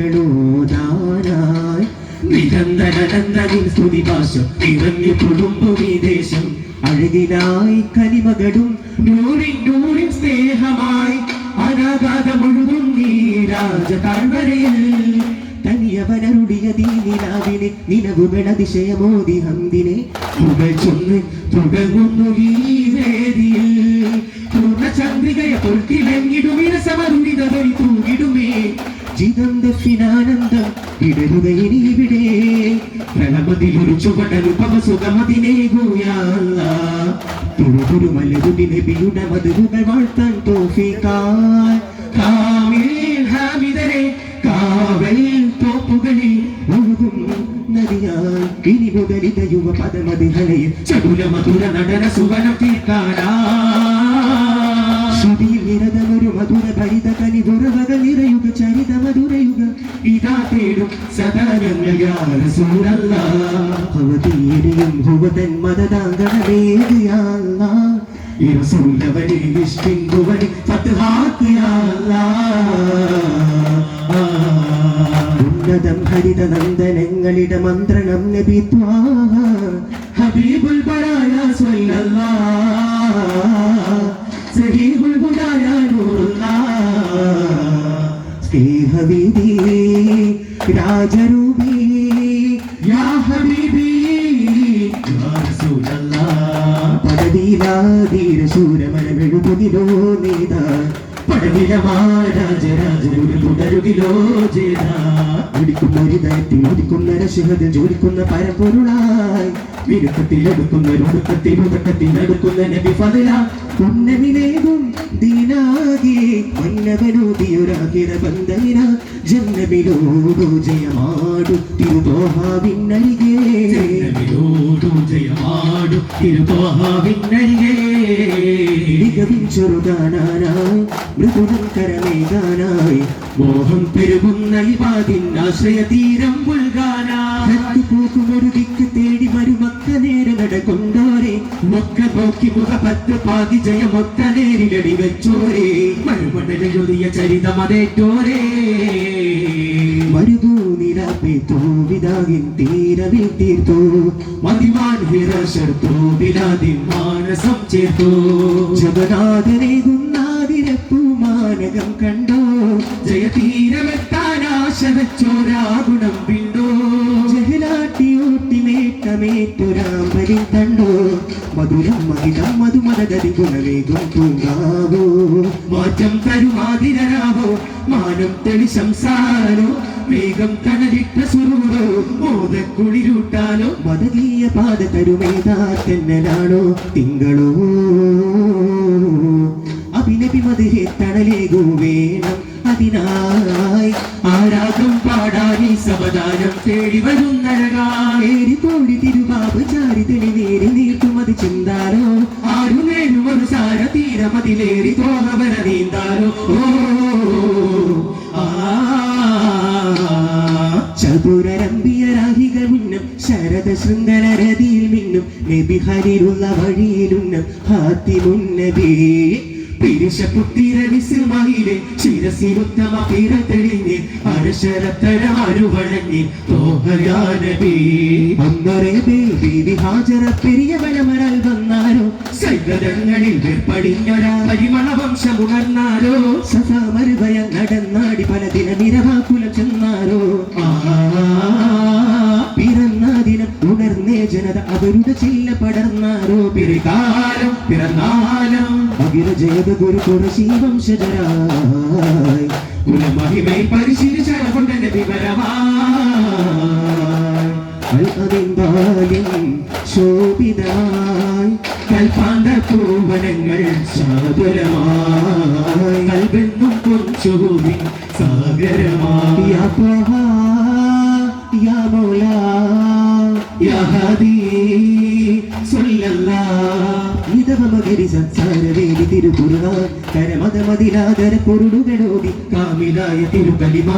സ്തുതികളോദാനായി നിരന്തരനന്ദനിൻ സ്തുതിഭാഷം ഇറങ്ങി കൊടുമ്പു വിദേശം അഴകിനായി കനിമകളും നൂറിൻ സ്നേഹമായി അനാഗാതമൊഴുകും നീ രാജതാഴ്വരയിൽ തനിയവനരുടിയ ദീനിലാവിനെ നിലവുകളതിശയമോദി ഹന്ദിനെ പുകൾ ചൊന്ന് തുടങ്ങുന്നു ഈ വേദിയിൽ പൂർണ്ണചന്ദ്രികയ പൊൽക്കിലെങ്ങിടുമിരസമരുണിതവരി തൂകിടുമേ ജിതന്തഫിനാനന്ദം ഇടരുക ഇനിവിടെ പ്രളമതിലൊരു ചുവടനുപമ സുഖമതിനേകൂയാല്ല തുറുതുരുമലരുടി നബിയുടെ മധുരുകൾ വാഴ്ത്താൻ തോഫിക്കാൻ കാമിൽ ഹാമിദരെ കാവൽ തോപ്പുകളിൽ ഒഴുകും നദിയാൽ ഇനി മുതലിത യുവ പദമതികളയിൽ ചടുല മധുര നടന സുവനം തീർക്കാനാ ശ്രുതിയിൽ നിരതമൊരു മധുര ഭരിത കനിതുറവകൾ നിറയുക ചരിത മധുരയുക ഇതാ തേടും സദാനങ്ങൾ യാ റസൂലല്ലാഹ് ഹവതീരിയും ഹുവതൻ മദദാങ്കണമേക് യാ അല്ലാഹ് ഈ റസൂലവനെ വിഷ്കിങ്കുവനെ ഫത്ഹാക്ക് യാ അല്ലാഹ് ഉന്നതം ഹരിത നന്ദനങ്ങളുടെ മന്ത്രണം നബി ത്വാഹ ഹബീബുൽ ബറായ സ്വല്ലല്ലാഹ് സഹീഹുൽ ഹുദായ നൂറുല്ലാഹ് സ്നേഹവീതി രാജരൂപി യാ ഹബീബി യാ റസൂലല്ലാഹ് പദവിലാധീര ശൂരമരമെഴുപതിലോ നീതാ പടവിലമാരാജരാജരുകിലോ ജോലിക്കുന്ന ഹൃദയത്തിൽ ഉദിക്കുന്ന രശുഹതിൽ ജോലിക്കുന്ന പരമ്പൊരുളായി വിരുക്കത്തിലെടുക്കുന്ന നബി ഫദല ഉന്നമിലേകും ദീനാകെ മന്നവനോദിയൊരാകിര ബന്ധന ജന്നബിലോടു ജയമാടു തിരുതോഹാവിന്നരികെ ജയമാടു തിരുതോഹാവിന്നരികെ മികവിൻ ചെറുതാനായി മൃദുലം കരമേകാനായി മോഹം പെരുകുന്ന ഇബാദിൻ ആശ്രയ തീരം പുൽകാനായി പോക്കുമൊരു ദിക്ക് തേടി മരുമക്ക നേരെ നടക്കൊണ്ടോരെ മൊക്ക നോക്കി മുഖപത്ത് പാതി ജയമൊത്ത നേരിലടി വെച്ചോരെ മരുമടലെഴുതിയ ചരിതമതേറ്റോരെ മരുഭൂനിരപ്പേത്തോ വിതാകിൻ തീരവിൽ തീർത്തോ മതിമാൻ ഹിറശർത്തോ വിലാദിൻ മാനസം ചേർത്തോ ജഗന്നാഥനെ ഗുണാതിരപ്പൂമാനകം കണ്ടോ ജയതീരമെത്താനാശ വെച്ചോരാ ഗുണം പിണ്ടോ ജഹലാട്ടിയോട്ടി നേട്ടമേറ്റൊരാമ്പലി കണ്ടോ മധുരം മഹിതം മധുമതരി ഗുണവേഗം തൂങ്ങാവോ മാറ്റം തരുമാതിരാവോ മാനം തെളി സംസാരോ വേഗം കനലിട്ട സുരൂരോ മോദക്കുളിരൂട്ടാലോ മതകീയ പാത തരുമേതാ തെന്നലാണോ തിങ്കളോ അഭിനബി മധുഹേ തണലേകൂ വേണം അതിനായി ആരാഗം പാടാനി സവദാനം തേടി വരുന്നഴകാരി തോടി തിരുവാവ് ചാരി തെളി നേരി നീട്ടുമതി ചിന്താരോ ആരു നേരും ഒരു സാര തീരമതിലേറി തോഹവര നീന്താരോ ചതുരരമ്പിയരാഹികൾ മുന്നം ശരദ ശൃംഗലരതിയിൽ മിന്നും നബി ഹരിലുള്ള വഴിയിലുന്നം ഹാത്തിമുന്നബി പിരിശപുത്തിരവിസിൽമയിലെ ശിരസിലുത്തമ പിറതെളിഞ്ഞ് അരശരത്തരമരുവഴങ്ങി തോഹയാനബി അന്നറേ ബേബി ഹാജറ പെരിയവനമരാൽ വന്നാരോ സൈകതങ്ങളിൽ വേർപടിഞ്ഞൊരാ പരിമളവംശമുണർന്നാരോ സഫാമരുഭയം നടന്നാടി പലദിനമിരവാക്കുലം ചെന്നാരോ പിറന്ന ദിനം ഉണർന്നേ ജനത അവരുടെ ചില്ല പടർന്നാരോ പിറകാലം പിറന്നാലം അഖില ജയത ഗുരു കുലശീവംശജരായി കുലമഹിമൈ പരിശീലിച്ച കൊണ്ട നബിവരവായി ശോഭിതമായി കൽപ്പാന്ത പൂവനങ്ങൾ സാദരമായി കൽബെന്നും പൊൻചോവി സാഗരമായി യാ മൗലാ യാ ഹദീ സല്ലല്ലാഹു ഇദവമഗരി സംസാരവേദി തിരുകുർആൻ കരമദമദിലാദര പൊരുളുകളോതി കാമിലായ തിരുകലിമ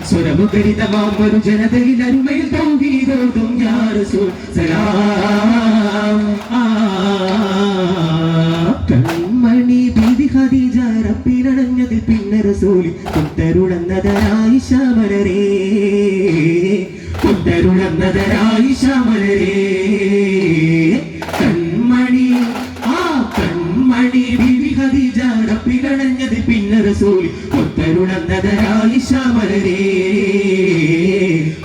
സ്വരമുഖരിതമാം ഒരു ജനതയിൽ അരുമയിൽ തൗഹീദോതും യാ റസൂൽ സലാം കൺമണി ബീബി ഖദീജ റബ്ബിനണഞ്ഞതിൽ പിന്നെ റസൂലി കൊന്തരുളന്നതരായി ശ്യാമലരേ കൊന്തരുളന്നതരായി ശ്യാമലരേ കൺമണി ആ കൺമണി ബിബി ഖദീജ പികടഞ്ഞത് പിന്നെ റസൂൽ കൊന്തരുളന്നതരായി ശ്യാമലരേ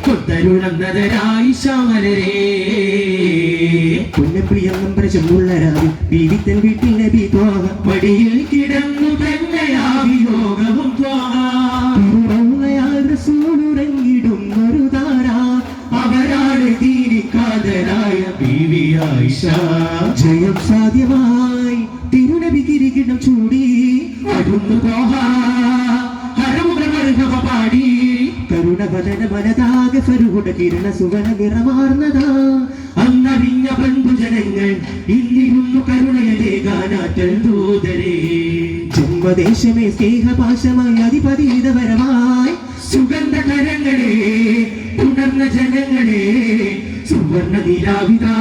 കൊന്തരുളന്നതരായി ശ്യാമലരേ പുന്നപ്രിയം നമ്പർ ചെമ്മുള്ള രാവി ബീവിത്തൻ വീട്ടിൽ നബി ത്വാഹ മടിയിൽ കിടന്നു തന്നെയാവിയോഗവും റസൂലുറങ്ങിടുന്നൊരു താര അവരാണ് ദീനിക്കാതരായ ബീവി ആയിഷ ജയം സാധ്യമായി തിരുനബി കിരീടം ചൂടി അടുന്നു പാടി കരുണവദന മനതാകെ ഫരുഹുട കിരണ സുവന നിറമാർന്നതാ അന്നറിഞ്ഞ ബന്ധുജനങ്ങൾ ഇന്നിരുന്നു കരുണയതേകാനാറ്റൽ ദൂതരേ ജന്മദേശമേ സ്നേഹപാശമായി അധിപതീതപരമായി സുഗന്ധ കരങ്ങളെ ഉണർന്ന ജനങ്ങളെ സുവർണ നിലാവിതാ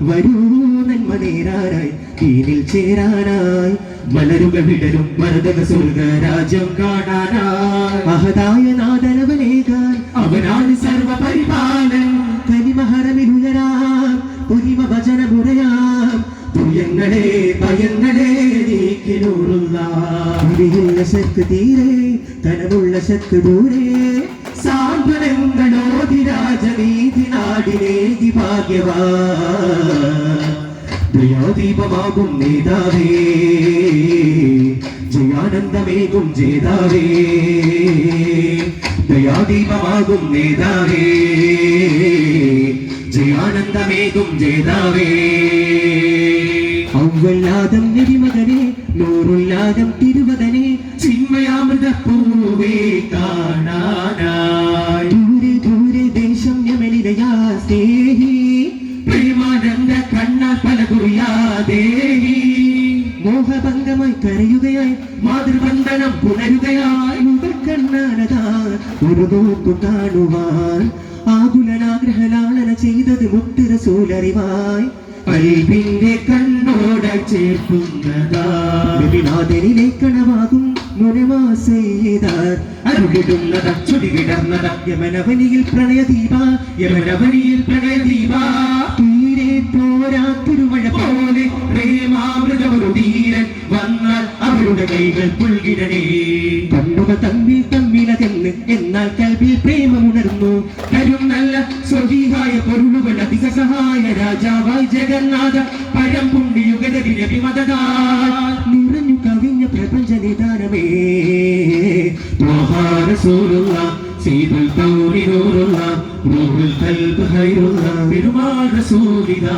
വരൂ നന്മ നേരാനായി തീരിൽ ചേരാനായി മലരുകൾ വിടരും മരതക സ്വർഗരാജ്യം കാണാനായി മഹതായ നാദനവനേകാൻ അവനാണ് സർവപരിപാലൻ കനിമഹരമിലുയരാൻ പുരിമ ഭജന മുറയാം തുയങ്ങളെ ഭയങ്ങളെ നീക്കിനൂറുള്ള ശക്തി തീരെ കനമുള്ള ശക്തി ദൂരെ സാന്ത്വനങ്ങളോതി രാജനീതി നാടിനേകി ഭാഗ്യവാ ദയാദീപമാകും നേതാവേ ജയാനന്ദമേകും ജേതാവേ ദയാദീപമാകും നേതാവേ ജയാനന്ദമേകും ജേതാവേ ഔവ്വല്ലാദം നബിമകനെ നൂറുല്ലാദം തിരുവദനെ ചിന്മയാമൃത പൂവേ കാണാനായി ദൂരെ ദൂരെ ദേശം യമനിലയാ സ്നേഹി പ്രേമാനന്ദ കണ്ണാൽ പലകുറിയാതേ മോഹഭംഗമായി കരയുകയായി മാതൃബന്ധനം പുണരുകയായി കണ്ണാനതാ ഒരു നോക്കു കാണുവാൻ ആകുലനാഗ്രഹലാളന ചെയ്തത് മുത്ത് റസൂലറിവായി കൽബിന്റെ കണ്ണോട ചേർക്കുന്നതാ നബിനാഥനിലെ കണവാകും മുനമാസൈദാർ അരുകിടുന്നത ചുടികിടന്നത യമനവനിയിൽ പ്രണയദീപ യമനവനിയിൽ പ്രണയദീപ തീരെ പോരാ തിരുമഴ പോലെ പ്രേമാമൃതമൊരു ധീരൻ വന്നാൽ അവരുടെ കൈകൾ പുൽകിടണേ കണ്ണുകൾ തമ്മിൽ തമ്മിലതെന്ന് എന്നാൽ കൽബിൽ പ്രേമമുണർന്നു തരും നല്ല സ്വഹീഹായ പൊരുളുകൾ അധിക സഹായ രാജാവായി ജഗന്നാഥ പരം പുണ്യയുഗതി നബിമതദാ നിറഞ്ഞു കവിഞ്ഞ പ്രപഞ്ച നിദാനമേ റസൂലുള്ള സീദുൽ കൗനി നൂറുള്ള റൂഹുൽ ഖൽബ് ഖൈറുള്ള പെരുമാൾ റസൂലിദാ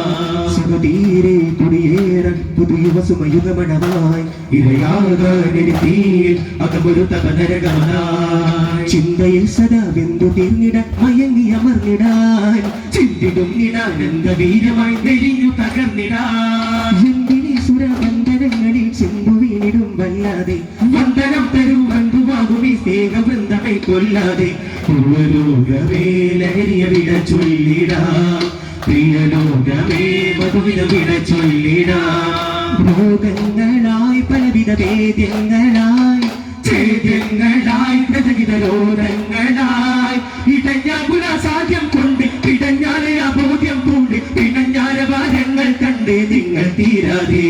സുഖതീരെ കുടിയേറാൻ പുതിയ വസുമയുഗമണമായി ഇരയാകാനെനിതീയിൽ അകമൊരു തപനരകമനായി ചിന്തയിൽ സദാ വെന്തു തീർന്നിട മയങ്ങി അമർന്നിടാൻ ചിന്തിടും നിടാനന്ദ വീര്യമായി നെരിഞ്ഞു തകർന്നിടാൻ എന്തിനീ സുരബന്ധനങ്ങളിൽ ചെമ്പു വീണിടും വല്ലാതെ വന്ദനം തരും ബന്ധുവാകും ഈ സ്നേഹവൃന്ദമേ കൊല്ലാതെ പൂർവലോകമേ ലഹരിയ വിട ചൊല്ലിടാം പ്രിയലോകമേ മധുവിധ വിട ചൊല്ലിടാം ഭോഗങ്ങളായി പലവിധ വേദ്യങ്ങളായി ചേദ്യങ്ങളായി രോഗങ്ങളായി ഇടഞ്ഞാകുല സാധ്യം കൊണ്ട് ഇടഞ്ഞാലെ അബോധ്യം കൊണ്ട് ഇടഞ്ഞാല ഭാരങ്ങൾ കണ്ട് നിങ്ങൾ തീരാതെ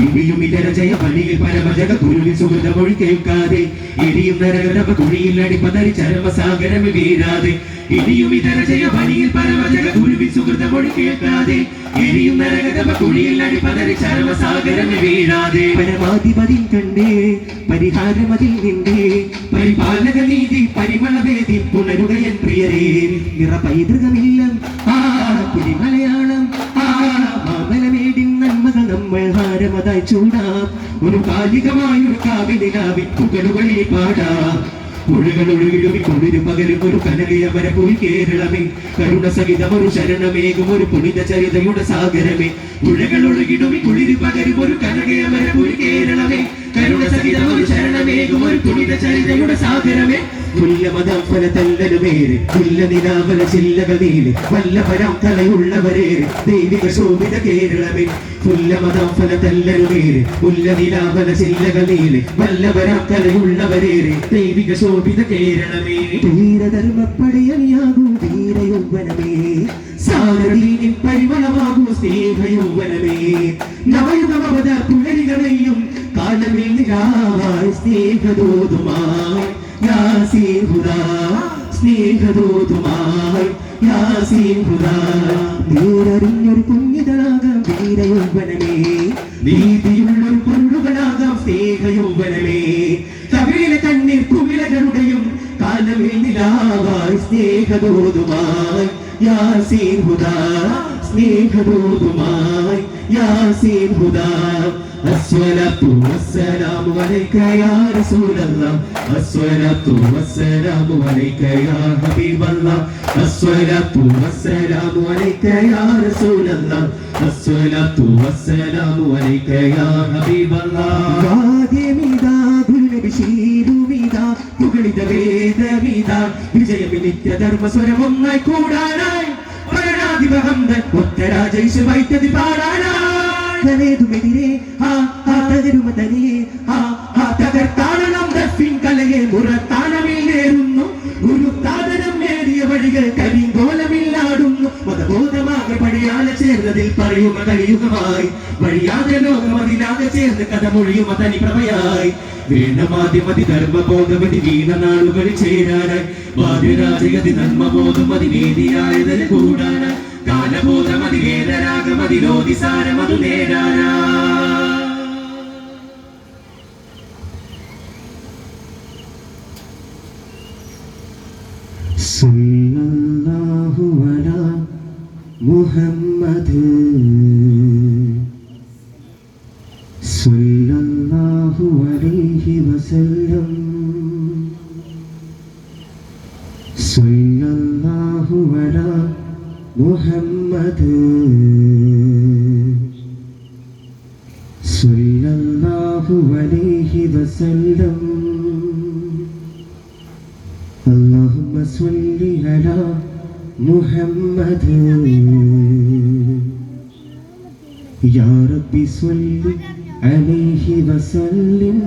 ഇവിയും ഇതര ജയ പണിയിൽ പരമജക കുരുവിൽ സുഹൃതമൊഴി കേൾക്കാതെ ഇനിയും നരകരമ കുഴിയിൽ അടിപ്പതറി ചരമസാഗരം വീരാതെ ഇനിയും ഇതര ജയ പണിയിൽ പരമജക കുരുവിൽ സുഹൃതമൊഴി കേൾക്കാതെ ഇനിയും നരകരമ കുഴിയിൽ അടിപ്പതറി ചരമസാഗരം വീഴാതെ പരമാധിപതി കണ്ടേ പരിഹാരമതിൽ നിന്നേ പരിപാലക നീതി പരിമളവേദി പുനരുകയൻ പ്രിയരേ നിറ പൈതൃകമില്ല പുലിമലയാളം മാമലമേടിൻ നന്മകൾ നമ്മൾ ഹാരമതായി ചൂടാം ഒരു കാലികമായൊരു കാവിലാവിൻ പുകളുകളിൽ പാടാം പുഴകളൊഴുകിടുമി കുളിരു പകരും ഒരു കനകയമര പോയി കേരളമേ കരുണ സഹിതം ഒരു ശരണമേകും ഒരു പുനിത ചരിതയുടെ സാഗരമേ പുഴകളൊഴുകിടുമി കുളിരു പകരും ഒരു കനകയമര പോയി കേരളമേ കരുണ സഹിതം ഒരു ശരണമേകും ഒരു പുനിത ചരിതയുടെ സാഗരമേ പുല്ലമതം ഫലതല്ലൊരു പേര് പുല്ല നിലാവല ചില്ലകതീല് വല്ലഭരം തലയുള്ളവരേര് ദൈവിക ശോഭിത കേരളമേ പുല്ലമതം ഫലതല്ലൊരു പേര് പുല്ല നിലാവല ചില്ലകതീല് വല്ലഭരം തലയുള്ളവരേര് ദൈവിക ശോഭിത കേരളമേ ധീരധർമ്മപ്പടയണിയാകൂ ധീരയൗവനമേ സാരദീനിൻ പരിമളമാകൂ സ്നേഹയൗവനമേ നവയുഗമവത പുലരികളെയും കാലമിൽ നിരാവായി സ്നേഹദൂതുമായി യാസീൻ ഹുദാ സ്നേഹദൂതുമായി യാസീൻ ഹുദാ നേരറിഞ്ഞൊരു കുഞ്ഞിതളാകാം ധീരയൗവനമേ നീതിയുള്ളൊരു പൊരുളുകളാകാം സ്നേഹയൗവനമേ കവിളിലെ കണ്ണീർ കുമിളകളുടെയും കാലമിൽ നിലാവായി സ്നേഹദൂതുമായി യാസീൻ ഹുദാ സ്നേഹദൂതുമായി യാസീൻ ഹുദാ الصلاة والسلام عليك يا رسول الله الصلاة والسلام عليك يا حبيب الله الصلاة والسلام عليك يا رسول الله الصلاة والسلام عليك يا حبيب الله വാദ്യമിതാ ഗുരുനബിശീലുമിതാ പുകളിത വേദമിതാ വിജയമിനിത്യ ധർമ്മസ്വരമൊന്നായി കൂടാനായി പരണാധിപഹംദൻ ഒറ്റരാജൈശ വൈദ്യതി പാടാനായി േതുമെതിരെ തകരുമതനിയെ തകർത്താണം ദഫിൻ കലയെ മുറത്താണമിൽ നേരുന്നു ഗുരുത്താതനം നേടിയ വഴികൾ കരിങ്കോലമില്ലാടുന്നു മതബോധമാകെ പടിയാല ചേർന്നതിൽ പറയുമ കലിയുഗമായി വഴിയാതെ ലോകമതിലാകെ ചേർന്ന് കഥ മൊഴിയുമ തനി പ്രഭയായി വീണമാദ്യമതി ധർമ്മബോധമതി വീണ നാളുകളിൽ ചേരാനായി ബാധ്യരാജയതി നന്മബോധമതി വേദിയായതിന് കൂടാനായി കാലബോധമതി വേദരാഗമതിലോതിസാരമതു നേരാനാ സല്ലല്ലാഹു അലാ മുഹമ്മദ് സല്ലല്ലാഹു അലൈഹി വസല്ലം സല്ലല്ലാഹു അലാ മുഹമ്മദ് സല്ലല്ലാഹു അലൈഹി വസല്ലം اللهم صل على محمد يا ربي صل عليه وسلم